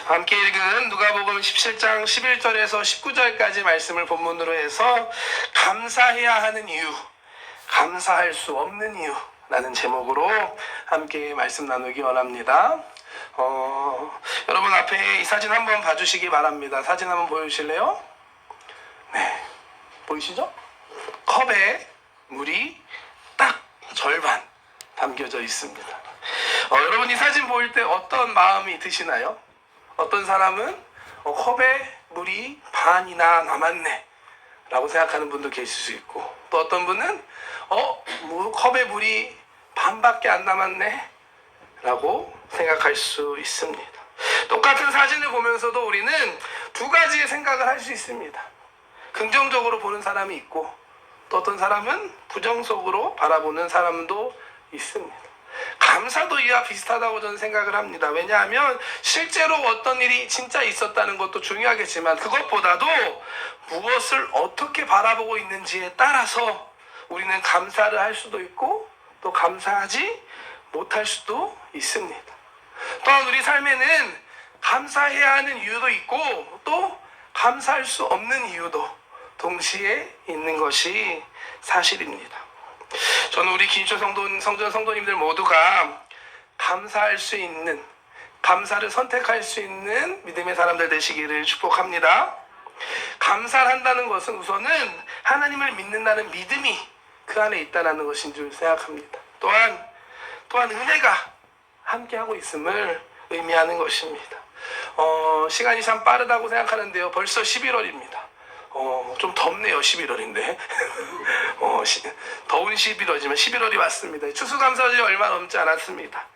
함께 읽은 누가복음 17장 11절에서 19절까지 말씀을 본문으로 해서 감사해야 하는 이유, 감사할 수 없는 이유 라는 제목으로 함께 말씀 나누기 원합니다. 여러분 앞에 이 사진 한번 봐주시기 바랍니다. 사진 한번 보여주실래요? 네, 보이시죠? 컵에 물이 딱 절반 담겨져 있습니다. 여러분 이 사진 보일 때 어떤 마음이 드시나요? 어떤 사람은 컵에 물이 반이나 남았네 라고 생각하는 분도 계실 수 있고, 또 어떤 분은 컵에 물이 반밖에 안 남았네 라고 생각할 수 있습니다. 똑같은 사진을 보면서도 우리는 두 가지의 생각을 할 수 있습니다. 긍정적으로 보는 사람이 있고, 또 어떤 사람은 부정적으로 바라보는 사람도 있습니다. 감사도 이와 비슷하다고 저는 생각을 합니다. 왜냐하면 실제로 어떤 일이 진짜 있었다는 것도 중요하겠지만, 그것보다도 무엇을 어떻게 바라보고 있는지에 따라서 우리는 감사를 할 수도 있고 또 감사하지 못할 수도 있습니다. 또한 우리 삶에는 감사해야 하는 이유도 있고 또 감사할 수 없는 이유도 동시에 있는 것이 사실입니다. 저는 우리 기초 성도님들 모두가 감사할 수 있는, 감사를 선택할 수 있는 믿음의 사람들 되시기를 축복합니다. 감사를 한다는 것은 우선은 하나님을 믿는다는 믿음이 그 안에 있다는 것인 줄 생각합니다. 또한 은혜가 함께하고 있음을 의미하는 것입니다. 시간이 참 빠르다고 생각하는데요, 벌써 11월입니다. 좀 덥네요. 11월인데 더운 11월이지만 11월이 왔습니다. 추수감사절이 얼마 넘지 않았습니다.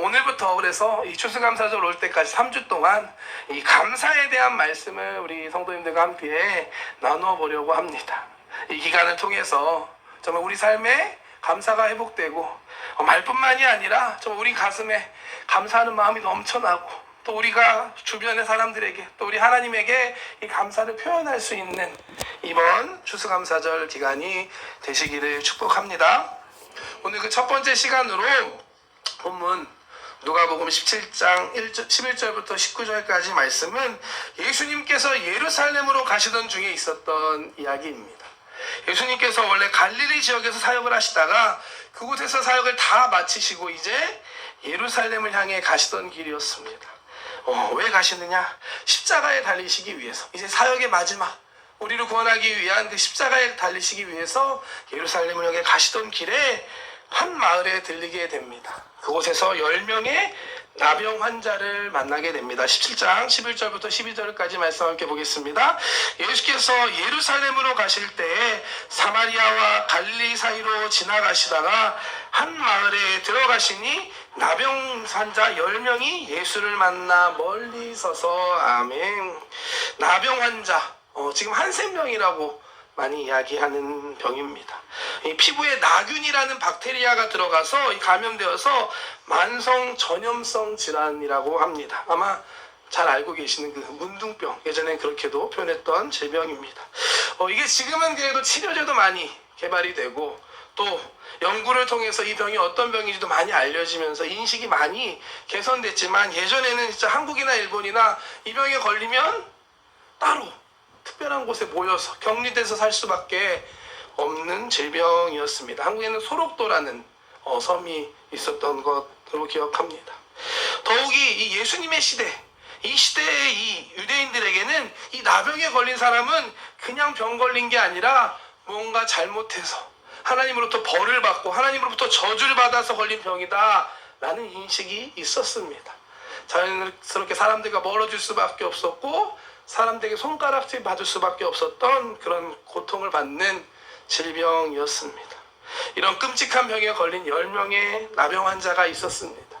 오늘부터 그래서 이 추수감사절 올 때까지 3주 동안 이 감사에 대한 말씀을 우리 성도님들과 함께 나누어 보려고 합니다. 이 기간을 통해서 정말 우리 삶에 감사가 회복되고, 말뿐만이 아니라 정말 우리 가슴에 감사하는 마음이 넘쳐나고, 또 우리가 주변의 사람들에게, 또 우리 하나님에게 이 감사를 표현할 수 있는 이번 추수감사절 기간이 되시기를 축복합니다. 오늘 그 첫 번째 시간으로 본문 누가복음 17장 11절부터 19절까지 말씀은 예수님께서 예루살렘으로 가시던 중에 있었던 이야기입니다. 예수님께서 원래 갈릴리 지역에서 사역을 하시다가 그곳에서 사역을 다 마치시고 이제 예루살렘을 향해 가시던 길이었습니다. 왜 가시느냐? 십자가에 달리시기 위해서, 이제 사역의 마지막, 우리를 구원하기 위한 그 십자가에 달리시기 위해서 예루살렘을 향해 가시던 길에 한 마을에 들리게 됩니다. 그곳에서 10명의 나병 환자를 만나게 됩니다. 17장 11절부터 12절까지 말씀 함께 보겠습니다. 예수께서 예루살렘으로 가실 때 사마리아와 갈릴리 사이로 지나가시다가 한 마을에 들어가시니 나병 환자 10명이 예수를 만나 멀리 서서 아멘. 나병 환자, 지금 한센병이라고 많이 이야기하는 병입니다. 이 피부에 나균이라는 박테리아가 들어가서 감염되어서 만성 전염성 질환이라고 합니다. 아마 잘 알고 계시는 그 문둥병, 예전엔 그렇게도 표현했던 질병입니다. 이게 지금은 그래도 치료제도 많이 개발이 되고, 또 연구를 통해서 이 병이 어떤 병인지도 많이 알려지면서 인식이 많이 개선됐지만, 예전에는 진짜 한국이나 일본이나 이 병에 걸리면 따로 특별한 곳에 모여서 격리돼서 살 수밖에 없는 질병이었습니다. 한국에는 소록도라는 섬이 있었던 것으로 기억합니다. 더욱이 이 예수님의 시대, 이 시대의 이 유대인들에게는 이 나병에 걸린 사람은 그냥 병 걸린 게 아니라 뭔가 잘못해서 하나님으로부터 벌을 받고 하나님으로부터 저주를 받아서 걸린 병이다 라는 인식이 있었습니다. 자연스럽게 사람들과 멀어질 수밖에 없었고, 사람들에게 손가락질 받을 수밖에 없었던 그런 고통을 받는 질병이었습니다. 이런 끔찍한 병에 걸린 10명의 나병 환자가 있었습니다.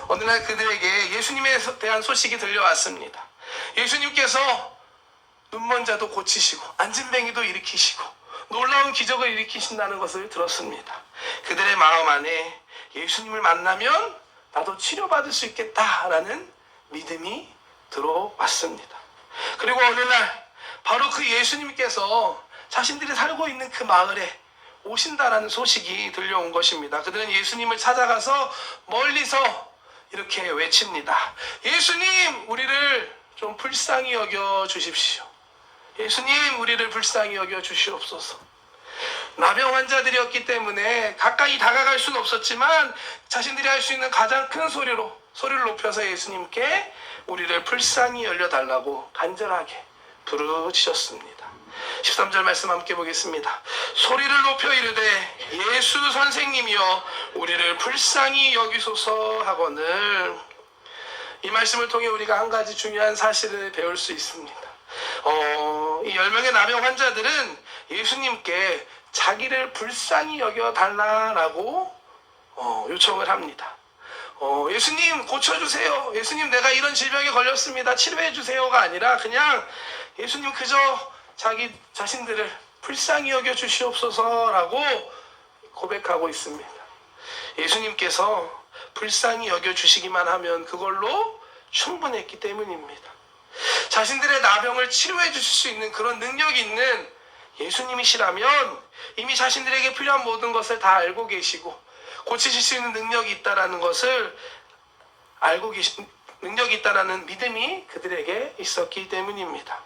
어느 날 그들에게 예수님에 대한 소식이 들려왔습니다. 예수님께서 눈먼 자도 고치시고 안진뱅이도 일으키시고 놀라운 기적을 일으키신다는 것을 들었습니다. 그들의 마음 안에 예수님을 만나면 나도 치료받을 수 있겠다라는 믿음이 들어왔습니다. 그리고 어느 날 바로 그 예수님께서 자신들이 살고 있는 그 마을에 오신다라는 소식이 들려온 것입니다. 그들은 예수님을 찾아가서 멀리서 이렇게 외칩니다. 예수님, 우리를 좀 불쌍히 여겨 주십시오. 예수님, 우리를 불쌍히 여겨 주시옵소서. 나병 환자들이었기 때문에 가까이 다가갈 수는 없었지만 자신들이 할 수 있는 가장 큰 소리를 높여서 예수님께 우리를 불쌍히 열려달라고 간절하게 부르짖었습니다. 13절 말씀 함께 보겠습니다. 소리를 높여 이르되 예수 선생님이여 우리를 불쌍히 여기소서 하거늘. 이 말씀을 통해 우리가 한 가지 중요한 사실을 배울 수 있습니다. 이 10명의 나병 환자들은 예수님께 자기를 불쌍히 여겨달라고 요청을 합니다. 예수님 고쳐주세요. 예수님 내가 이런 질병에 걸렸습니다. 치료해주세요가 아니라 그냥 예수님 그저 자기 자신들을 불쌍히 여겨 주시옵소서라고 고백하고 있습니다. 예수님께서 불쌍히 여겨 주시기만 하면 그걸로 충분했기 때문입니다. 자신들의 나병을 치료해 주실 수 있는 그런 능력이 있는 예수님이시라면 이미 자신들에게 필요한 모든 것을 다 알고 계시고 고치실 수 있는 능력이 있다라는 것을 알고 계신 능력이 있다라는 믿음이 그들에게 있었기 때문입니다.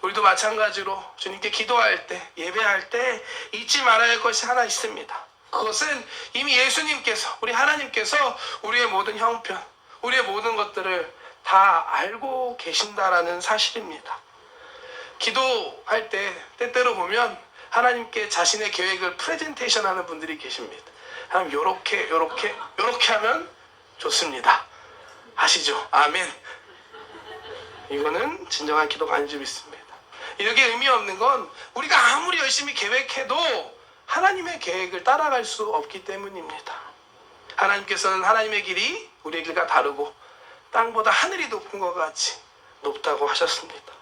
우리도 마찬가지로 주님께 기도할 때, 예배할 때 잊지 말아야 할 것이 하나 있습니다. 그것은 이미 예수님께서, 우리 하나님께서 우리의 모든 형편, 우리의 모든 것들을 다 알고 계신다라는 사실입니다. 기도할 때 때때로 보면 하나님께 자신의 계획을 프레젠테이션 하는 분들이 계십니다. 하나님 요렇게 하면 좋습니다. 아시죠? 아멘. 이거는 진정한 기도가 아닌 줄 믿습니다. 이렇게 의미 없는 건 우리가 아무리 열심히 계획해도 하나님의 계획을 따라갈 수 없기 때문입니다. 하나님께서는 하나님의 길이 우리의 길과 다르고 땅보다 하늘이 높은 것 같이 높다고 하셨습니다.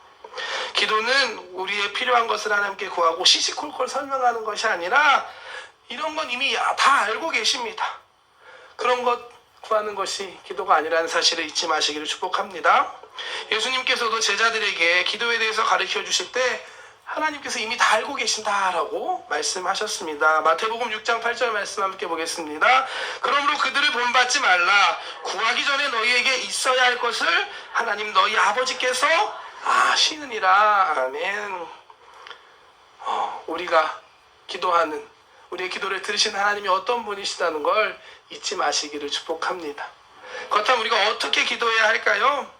기도는 우리의 필요한 것을 하나님께 구하고 시시콜콜 설명하는 것이 아니라 이런 건 이미 다 알고 계십니다. 그런 것 구하는 것이 기도가 아니라는 사실을 잊지 마시기를 축복합니다. 예수님께서도 제자들에게 기도에 대해서 가르쳐 주실 때 하나님께서 이미 다 알고 계신다라고 말씀하셨습니다. 마태복음 6장 8절 말씀 함께 보겠습니다. 그러므로 그들을 본받지 말라. 구하기 전에 너희에게 있어야 할 것을 하나님 너희 아버지께서 아시느니라. 아멘. 우리가 기도하는, 우리의 기도를 들으신 하나님이 어떤 분이시다는 걸 잊지 마시기를 축복합니다. 그렇다면 우리가 어떻게 기도해야 할까요?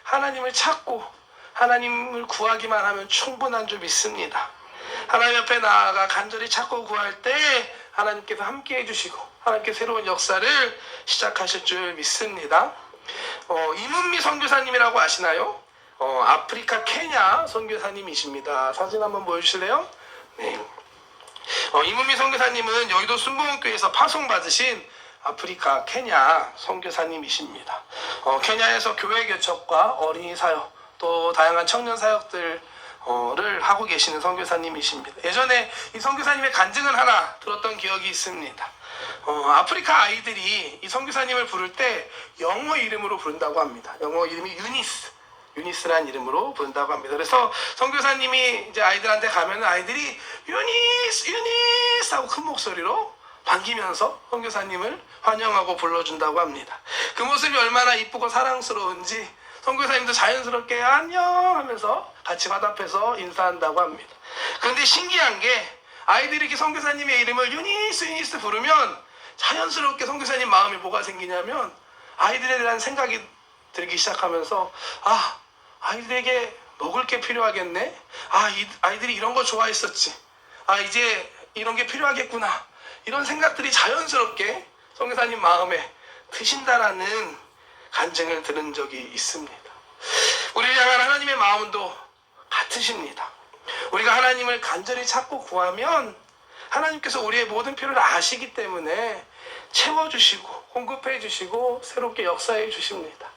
하나님을 찾고 하나님을 구하기만 하면 충분한 줄 믿습니다. 하나님 앞에 나아가 간절히 찾고 구할 때 하나님께서 함께 해주시고 하나님께 새로운 역사를 시작하실 줄 믿습니다. 이문미 선교사님이라고 아시나요? 아프리카 케냐 선교사님이십니다. 사진 한번 보여주실래요? 네. 이문미 선교사님은 여의도 순복음교회에서 파송받으신 아프리카 케냐 선교사님이십니다. 케냐에서 교회 개척과 어린이 사역 또 다양한 청년 사역들을 하고 계시는 선교사님이십니다. 예전에 이 선교사님의 간증을 하나 들었던 기억이 있습니다. 아프리카 아이들이 이 선교사님을 부를 때 영어 이름으로 부른다고 합니다. 영어 이름이 유니스라는 이름으로 부른다고 합니다. 그래서 선교사님이 이제 아이들한테 가면 아이들이 유니스 하고 큰 목소리로 반기면서 선교사님을 환영하고 불러준다고 합니다. 그 모습이 얼마나 이쁘고 사랑스러운지 선교사님도 자연스럽게 안녕 하면서 같이 화답해서 인사한다고 합니다. 그런데 신기한 게 아이들이 이렇게 선교사님의 이름을 유니스 부르면 자연스럽게 선교사님 마음에 뭐가 생기냐면 아이들에 대한 생각이 들기 시작하면서 아이들에게 먹을 게 필요하겠네. 아이들이 이런 거 좋아했었지. 이제 이런 게 필요하겠구나. 이런 생각들이 자연스럽게 선교사님 마음에 드신다라는 간증을 들은 적이 있습니다. 우리를 향한 하나님의 마음도 같으십니다. 우리가 하나님을 간절히 찾고 구하면 하나님께서 우리의 모든 필요를 아시기 때문에 채워주시고 공급해 주시고 새롭게 역사해 주십니다.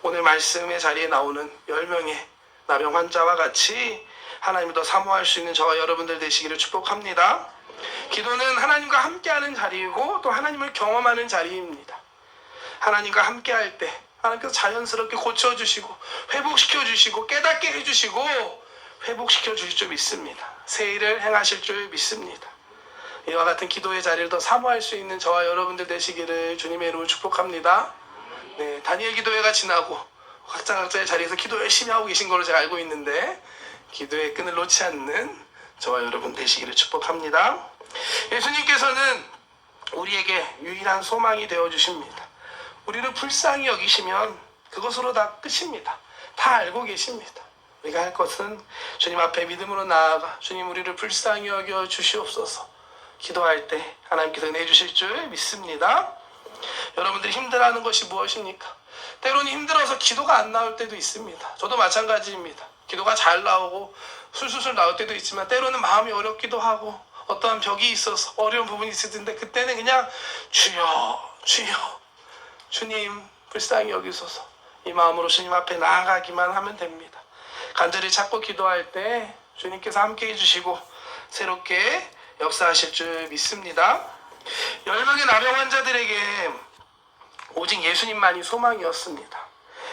오늘 말씀의 자리에 나오는 10명의 나병 환자와 같이 하나님을 더 사모할 수 있는 저와 여러분들 되시기를 축복합니다. 기도는 하나님과 함께하는 자리이고 또 하나님을 경험하는 자리입니다. 하나님과 함께할 때 하나님께서 자연스럽게 고쳐주시고 회복시켜주시고 깨닫게 해주시고 회복시켜주실 줄 믿습니다. 새 일을 행하실 줄 믿습니다. 이와 같은 기도의 자리를 더 사모할 수 있는 저와 여러분들 되시기를 주님의 이름으로 축복합니다. 네, 다니엘 기도회가 지나고 각자의 자리에서 기도 열심히 하고 계신 걸로 제가 알고 있는데 기도의 끈을 놓지 않는 저와 여러분 되시기를 축복합니다. 예수님께서는 우리에게 유일한 소망이 되어주십니다. 우리를 불쌍히 여기시면 그것으로 다 끝입니다. 다 알고 계십니다. 우리가 할 것은 주님 앞에 믿음으로 나아가 주님 우리를 불쌍히 여겨 주시옵소서 기도할 때 하나님께서 은혜 주실 줄 믿습니다. 여러분들이 힘들어하는 것이 무엇입니까? 때로는 힘들어서 기도가 안 나올 때도 있습니다. 저도 마찬가지입니다. 기도가 잘 나오고 술술술 나올 때도 있지만 때로는 마음이 어렵기도 하고 어떠한 벽이 있어서 어려운 부분이 있을 텐데 그때는 그냥 주여 주여 주님 불쌍히 여기소서 이 마음으로 주님 앞에 나아가기만 하면 됩니다. 간절히 찾고 기도할 때 주님께서 함께 해주시고 새롭게 역사하실 줄 믿습니다. 10명의 나병 환자들에게 오직 예수님만이 소망이었습니다.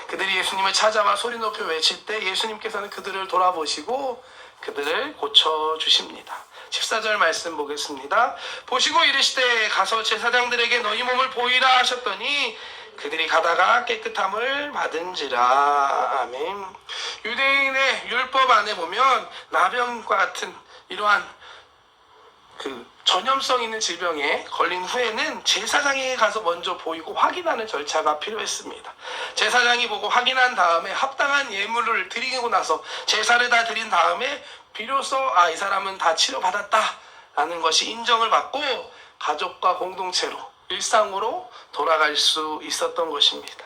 그들이 예수님을 찾아와 소리 높여 외칠 때 예수님께서는 그들을 돌아보시고 그들을 고쳐주십니다. 14절 말씀 보겠습니다. 보시고 이르시되 가서 제사장들에게 너희 몸을 보이라 하셨더니 그들이 가다가 깨끗함을 받은지라. 아멘. 유대인의 율법 안에 보면 나병과 같은 이러한 전염성 있는 질병에 걸린 후에는 제사장에게 가서 먼저 보이고 확인하는 절차가 필요했습니다. 제사장이 보고 확인한 다음에 합당한 예물을 드리고 나서 제사를 다 드린 다음에 비로소 이 사람은 다 치료받았다라는 것이 인정을 받고 가족과 공동체로 일상으로 돌아갈 수 있었던 것입니다.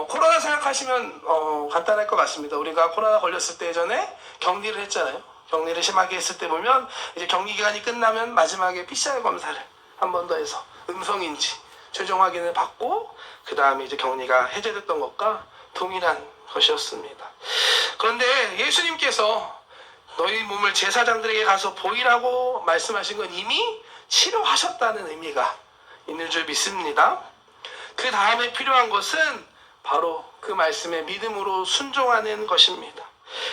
코로나 생각하시면 간단할 것 같습니다. 우리가 코로나 걸렸을 때 예전에 격리를 했잖아요. 격리를 심하게 했을 때 보면 이제 격리 기간이 끝나면 마지막에 PCR 검사를 한 번 더 해서 음성인지 최종 확인을 받고 그 다음에 이제 격리가 해제됐던 것과 동일한 것이었습니다. 그런데 예수님께서 너희 몸을 제사장들에게 가서 보이라고 말씀하신 건 이미 치료하셨다는 의미가 있는 줄 믿습니다. 그 다음에 필요한 것은 바로 그 말씀에 믿음으로 순종하는 것입니다.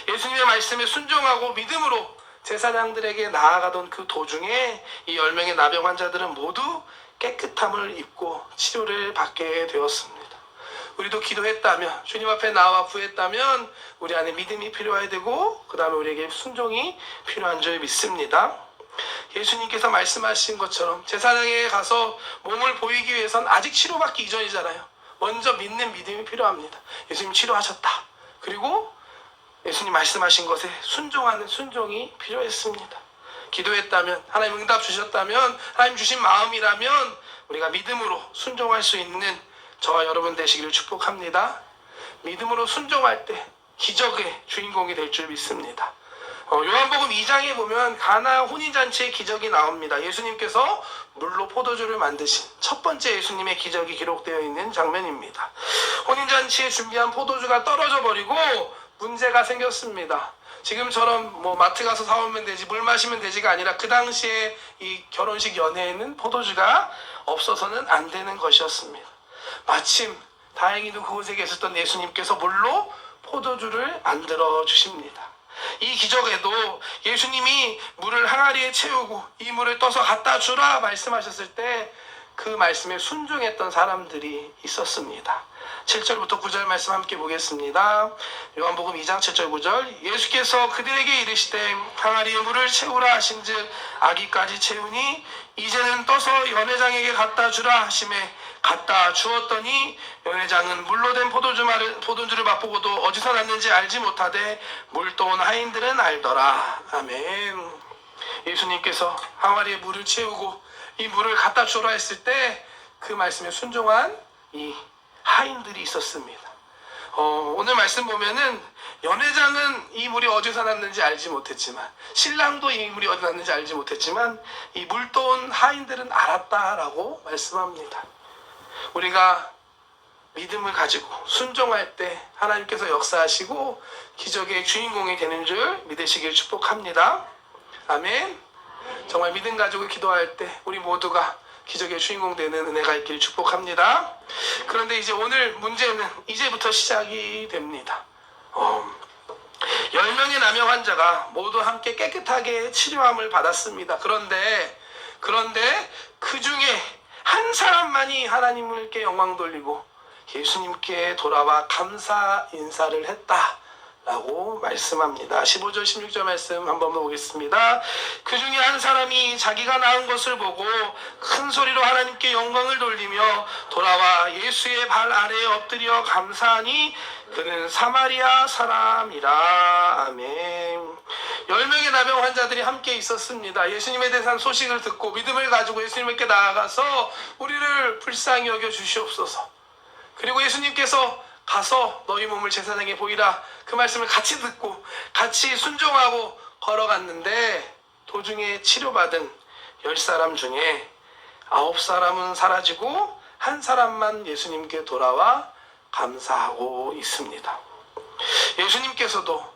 예수님의 말씀에 순종하고 믿음으로 제사장들에게 나아가던 그 도중에 이 10명의 나병 환자들은 모두 깨끗함을 입고 치료를 받게 되었습니다. 우리도 기도했다면 주님 앞에 나와 구했다면 우리 안에 믿음이 필요해야 되고 그 다음에 우리에게 순종이 필요한 줄 믿습니다. 예수님께서 말씀하신 것처럼 제사장에게 가서 몸을 보이기 위해선 아직 치료받기 이전이잖아요. 먼저 믿는 믿음이 필요합니다. 예수님 치료하셨다. 그리고 예수님 말씀하신 것에 순종하는 순종이 필요했습니다. 기도했다면 하나님 응답 주셨다면 하나님 주신 마음이라면 우리가 믿음으로 순종할 수 있는 저와 여러분 되시기를 축복합니다. 믿음으로 순종할 때 기적의 주인공이 될 줄 믿습니다. 요한복음 2장에 보면 가나 혼인잔치의 기적이 나옵니다. 예수님께서 물로 포도주를 만드신 첫 번째 예수님의 기적이 기록되어 있는 장면입니다. 혼인잔치에 준비한 포도주가 떨어져 버리고 문제가 생겼습니다. 지금처럼 마트 가서 사오면 되지 물 마시면 되지가 아니라 그 당시에 이 결혼식 연회에는 포도주가 없어서는 안 되는 것이었습니다. 마침 다행히도 그곳에 계셨던 예수님께서 물로 포도주를 만들어 주십니다. 이 기적에도 예수님이 물을 항아리에 채우고 이 물을 떠서 갖다 주라 말씀하셨을 때 그 말씀에 순종했던 사람들이 있었습니다. 7절부터 9절 말씀 함께 보겠습니다. 요한복음 2장 7절 9절 예수께서 그들에게 이르시되 항아리에 물을 채우라 하신즉 아기까지 채우니 이제는 떠서 연회장에게 갖다 주라 하시매 갖다 주었더니 연회장은 물로 된 포도주를 맛보고도 어디서 났는지 알지 못하되 물떠온 하인들은 알더라. 아멘. 예수님께서 항아리에 물을 채우고 이 물을 갖다 주라 했을 때 그 말씀에 순종한 이 하인들이 있었습니다. 오늘 말씀 보면은 연회장은 이 물이 어디서 났는지 알지 못했지만 신랑도 이 물이 어디서 났는지 알지 못했지만 이 물떠온 하인들은 알았다라고 말씀합니다. 우리가 믿음을 가지고 순종할 때 하나님께서 역사하시고 기적의 주인공이 되는 줄 믿으시길 축복합니다. 아멘. 정말 믿음 가지고 기도할 때 우리 모두가 기적의 주인공 되는 은혜가 있기를 축복합니다. 그런데 이제 오늘 문제는 이제부터 시작이 됩니다. 10명의 나병 환자가 모두 함께 깨끗하게 치료함을 받았습니다. 그런데 그 중에 한 사람만이 하나님께 영광 돌리고 예수님께 돌아와 감사 인사를 했다라고 말씀합니다. 15절 16절 말씀 한번 보겠습니다. 그 중에 한 사람이 자기가 낳은 것을 보고 큰 소리로 하나님께 영광을 돌리며 돌아와 예수의 발 아래에 엎드려 감사하니 그는 사마리아 사람이라. 아멘. 10명의 나병 환자들이 함께 있었습니다. 예수님에 대한 소식을 듣고 믿음을 가지고 예수님께 나아가서 우리를 불쌍히 여겨 주시옵소서. 그리고 예수님께서 가서 너희 몸을 제사장에 보이라, 그 말씀을 같이 듣고 같이 순종하고 걸어갔는데 도중에 치료받은 10사람 중에 9사람은 사라지고 한 사람만 예수님께 돌아와 감사하고 있습니다. 예수님께서도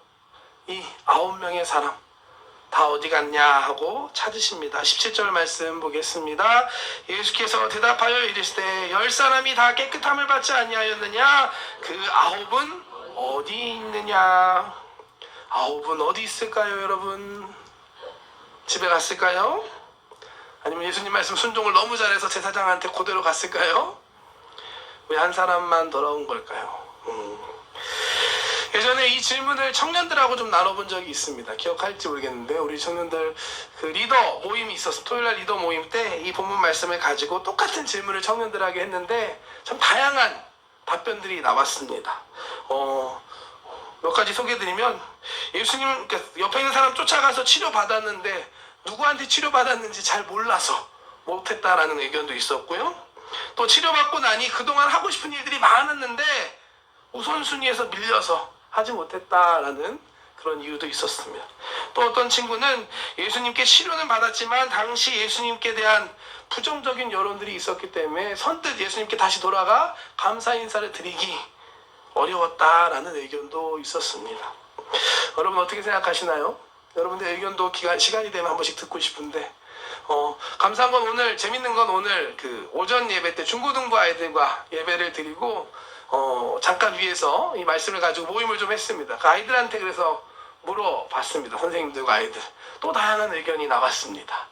이 9명의 사람 다 어디 갔냐 하고 찾으십니다. 17절 말씀 보겠습니다. 예수께서 대답하여 이르시되 10사람이 다 깨끗함을 받지 아니하였느냐? 그 9은 어디 있느냐? 9은 어디 있을까요, 여러분? 집에 갔을까요? 아니면 예수님 말씀 순종을 너무 잘해서 제사장한테 그대로 갔을까요? 왜 한 사람만 돌아온 걸까요? 예전에 이 질문을 청년들하고 좀 나눠본 적이 있습니다. 기억할지 모르겠는데 우리 청년들 그 리더 모임이 있었어요. 토요일날 리더 모임 때 이 본문 말씀을 가지고 똑같은 질문을 청년들에게 했는데 참 다양한 답변들이 나왔습니다. 몇 가지 소개해드리면, 예수님 옆에 있는 사람 쫓아가서 치료받았는데 누구한테 치료받았는지 잘 몰라서 못했다라는 의견도 있었고요. 또 치료받고 나니 그동안 하고 싶은 일들이 많았는데 우선순위에서 밀려서 하지 못했다라는 그런 이유도 있었습니다. 또 어떤 친구는 예수님께 치료는 받았지만 당시 예수님께 대한 부정적인 여론들이 있었기 때문에 선뜻 예수님께 다시 돌아가 감사 인사를 드리기 어려웠다라는 의견도 있었습니다. 여러분 어떻게 생각하시나요? 여러분들 의견도 시간이 되면 한 번씩 듣고 싶은데, 감사한 건 오늘, 재밌는 건 오늘 그 오전 예배 때 중고등부 아이들과 예배를 드리고 잠깐 위에서 이 말씀을 가지고 모임을 좀 했습니다. 그 아이들한테 그래서 물어봤습니다. 선생님들과 아이들. 또 다양한 의견이 나왔습니다.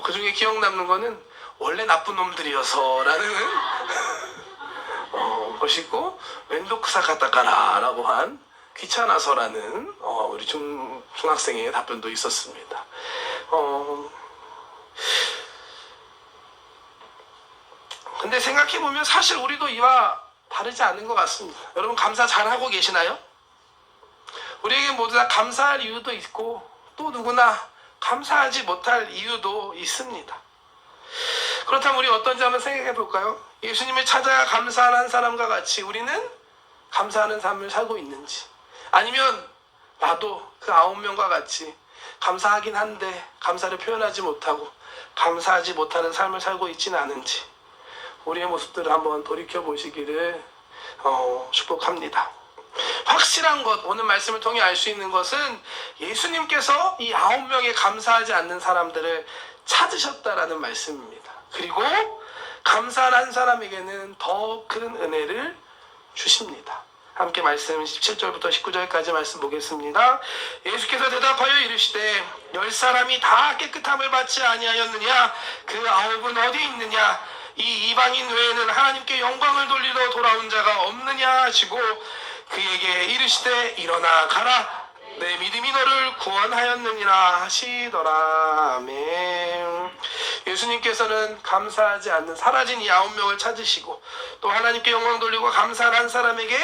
그 중에 기억 남는 거는 원래 나쁜 놈들이어서 라는 것이고, 웬도크사 가타카라 라고 한 귀찮아서라는 우리 중학생의 답변도 있었습니다. 근데 생각해보면 사실 우리도 이와 다르지 않은 것 같습니다. 여러분 감사 잘하고 계시나요? 우리에게 모두 다 감사할 이유도 있고 또 누구나 감사하지 못할 이유도 있습니다. 그렇다면 우리 어떤지 한번 생각해 볼까요? 예수님을 찾아 감사하는 사람과 같이 우리는 감사하는 삶을 살고 있는지, 아니면 나도 그 9명과 같이 감사하긴 한데 감사를 표현하지 못하고 감사하지 못하는 삶을 살고 있지는 않은지, 우리의 모습들을 한번 돌이켜 보시기를 축복합니다. 확실한 것, 오늘 말씀을 통해 알 수 있는 것은 예수님께서 이 9명의 감사하지 않는 사람들을 찾으셨다라는 말씀입니다. 그리고 감사한 사람에게는 더 큰 은혜를 주십니다. 함께 말씀 17절부터 19절까지 말씀 보겠습니다. 예수께서 대답하여 이르시되 10사람이 다 깨끗함을 받지 아니하였느냐? 그 9은 어디 있느냐? 이 이방인 외에는 하나님께 영광을 돌리러 돌아온 자가 없느냐 하시고 그에게 이르시되 일어나 가라, 내 믿음이 너를 구원하였느니라 하시더라. 아멘. 예수님께서는 감사하지 않는 사라진 이 9명을 찾으시고 또 하나님께 영광 돌리고 감사한 사람에게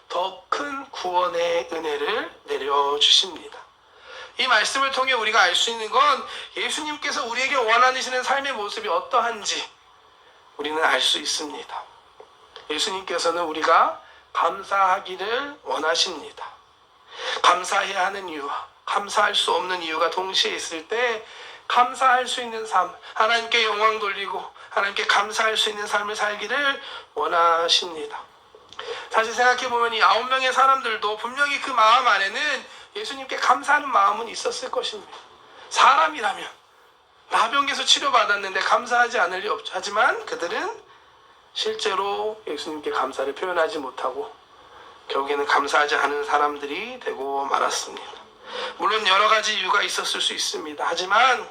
더 큰 구원의 은혜를 내려주십니다. 이 말씀을 통해 우리가 알 수 있는 건 예수님께서 우리에게 원하시는 삶의 모습이 어떠한지 우리는 알 수 있습니다. 예수님께서는 우리가 감사하기를 원하십니다. 감사해야 하는 이유와 감사할 수 없는 이유가 동시에 있을 때 감사할 수 있는 삶, 하나님께 영광 돌리고 하나님께 감사할 수 있는 삶을 살기를 원하십니다. 사실 생각해보면 이 9명의 사람들도 분명히 그 마음 안에는 예수님께 감사하는 마음은 있었을 것입니다. 사람이라면 나병에서 치료받았는데 감사하지 않을 리 없죠. 하지만 그들은 실제로 예수님께 감사를 표현하지 못하고 결국에는 감사하지 않은 사람들이 되고 말았습니다. 물론 여러 가지 이유가 있었을 수 있습니다. 하지만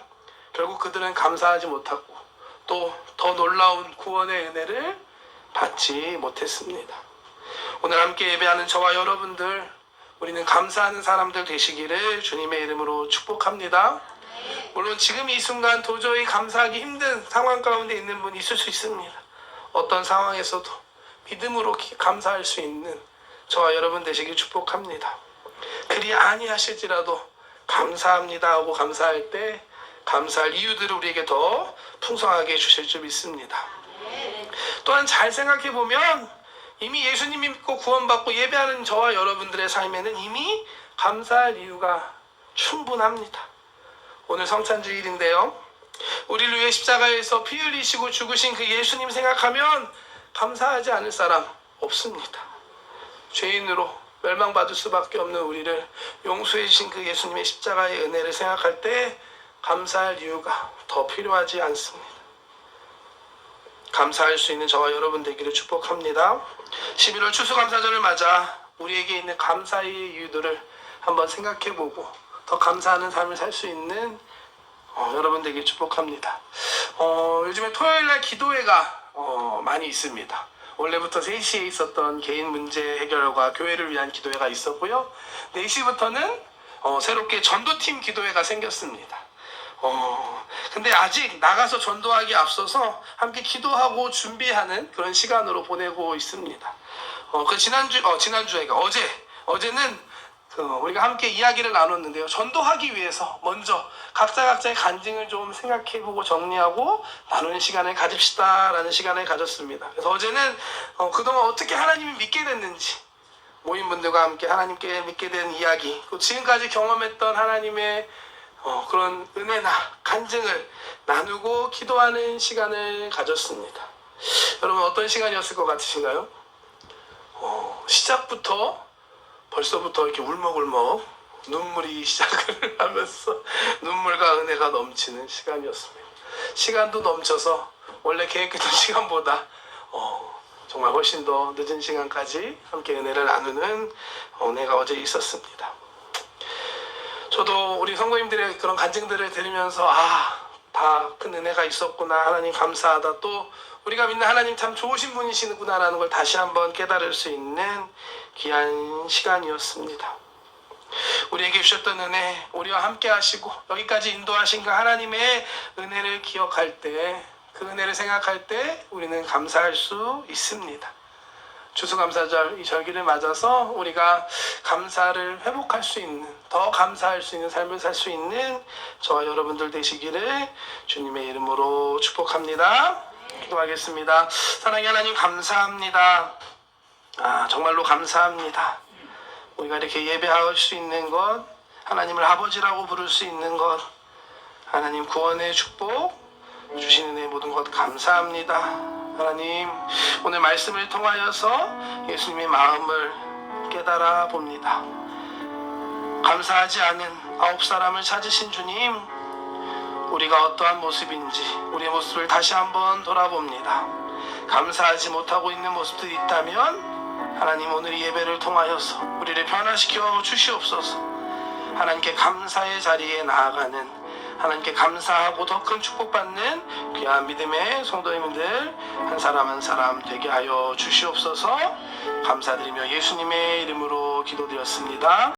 결국 그들은 감사하지 못하고 또 더 놀라운 구원의 은혜를 받지 못했습니다. 오늘 함께 예배하는 저와 여러분들, 우리는 감사하는 사람들 되시기를 주님의 이름으로 축복합니다. 물론 지금 이 순간 도저히 감사하기 힘든 상황 가운데 있는 분 있을 수 있습니다. 어떤 상황에서도 믿음으로 감사할 수 있는 저와 여러분 되시길 축복합니다. 그리 아니하실지라도 감사합니다 하고 감사할 때 감사할 이유들을 우리에게 더 풍성하게 주실 줄 믿습니다. 또한 잘 생각해 보면 이미 예수님 믿고 구원받고 예배하는 저와 여러분들의 삶에는 이미 감사할 이유가 충분합니다. 오늘 성찬주일인데요, 우리를 위해 십자가에서 피 흘리시고 죽으신 그 예수님 생각하면 감사하지 않을 사람 없습니다. 죄인으로 멸망받을 수밖에 없는 우리를 용서해 주신 그 예수님의 십자가의 은혜를 생각할 때 감사할 이유가 더 필요하지 않습니다. 감사할 수 있는 저와 여러분 되기를 축복합니다. 11월 추수감사절을 맞아 우리에게 있는 감사의 이유들을 한번 생각해보고 더 감사하는 삶을 살 수 있는 여러분 되기를 축복합니다. 요즘에 토요일날 기도회가 많이 있습니다. 원래부터 3시에 있었던 개인 문제 해결과 교회를 위한 기도회가 있었고요. 4시부터는 새롭게 전도팀 기도회가 생겼습니다. 근데 아직 나가서 전도하기 앞서서 함께 기도하고 준비하는 그런 시간으로 보내고 있습니다. 어제는 우리가 함께 이야기를 나눴는데요. 전도하기 위해서 먼저 각자의 간증을 좀 생각해보고 정리하고 나누는 시간을 가집시다라는 시간을 가졌습니다. 그래서 어제는 그동안 어떻게 하나님을 믿게 됐는지, 모임분들과 함께 하나님께 믿게 된 이야기, 지금까지 경험했던 하나님의 그런 은혜나 간증을 나누고 기도하는 시간을 가졌습니다. 여러분 어떤 시간이었을 것 같으신가요? 시작부터 벌써부터 이렇게 울먹울먹 눈물이 시작을 하면서 눈물과 은혜가 넘치는 시간이었습니다. 시간도 넘쳐서 원래 계획했던 시간보다 정말 훨씬 더 늦은 시간까지 함께 은혜를 나누는 은혜가 어제 있었습니다. 저도 우리 성도님들의 그런 간증들을 들으면서 다 큰 은혜가 있었구나, 하나님 감사하다, 또 우리가 믿는 하나님 참 좋으신 분이시구나라는 걸 다시 한번 깨달을 수 있는 귀한 시간이었습니다. 우리에게 주셨던 은혜, 우리와 함께 하시고 여기까지 인도하신 그 하나님의 은혜를 기억할 때, 그 은혜를 생각할 때 우리는 감사할 수 있습니다. 추수감사절 이 절기를 맞아서 우리가 감사를 회복할 수 있는, 더 감사할 수 있는 삶을 살 수 있는 저와 여러분들 되시기를 주님의 이름으로 축복합니다. 기도하겠습니다. 사랑의 하나님 감사합니다. 정말로 감사합니다. 우리가 이렇게 예배할 수 있는 것, 하나님을 아버지라고 부를 수 있는 것, 하나님 구원의 축복 주시는 의 모든 것 감사합니다. 하나님 오늘 말씀을 통하여서 예수님의 마음을 깨달아 봅니다. 감사하지 않은 9사람을 찾으신 주님, 우리가 어떠한 모습인지 우리의 모습을 다시 한번 돌아봅니다. 감사하지 못하고 있는 모습들이 있다면 하나님 오늘 이 예배를 통하여서 우리를 변화시켜 주시옵소서. 하나님께 감사의 자리에 나아가는, 하나님께 감사하고 더 큰 축복받는 귀한 믿음의 성도님들 한 사람 한 사람 되게 하여 주시옵소서. 감사드리며 예수님의 이름으로 기도드렸습니다.